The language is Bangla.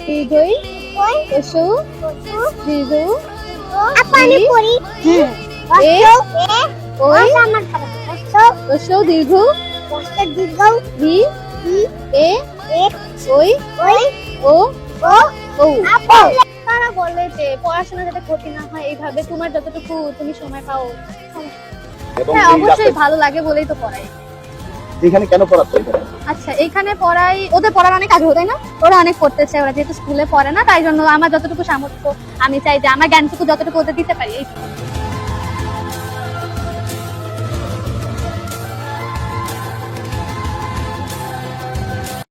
দীর্ঘই পশু দীর্ঘ পানি পড়ি এ ওই রস্য দীর্ঘ দীর্ঘ রি এ ওই ও ও তারা বলে যে পড়াশোনা যাতে ক্ষতি না হয় এইভাবে তোমার যতটুকু তুমি সময় পাও হ্যাঁ অবশ্যই ভালো লাগে বলেই তো পড়াই। এখানে কেন পড়াচ্ছো? আচ্ছা এখানে পড়াই, ওদের পড়ার অনেক আগ্রহ তাই না, ওরা অনেক পড়তেছে, ওরা যেহেতু স্কুলে পড়ে না তাই জন্য আমার যতটুকু সামর্থ্য আমি চাই যে আমার জ্ঞানটুকু যতটুকু ওদের দিতে পারি।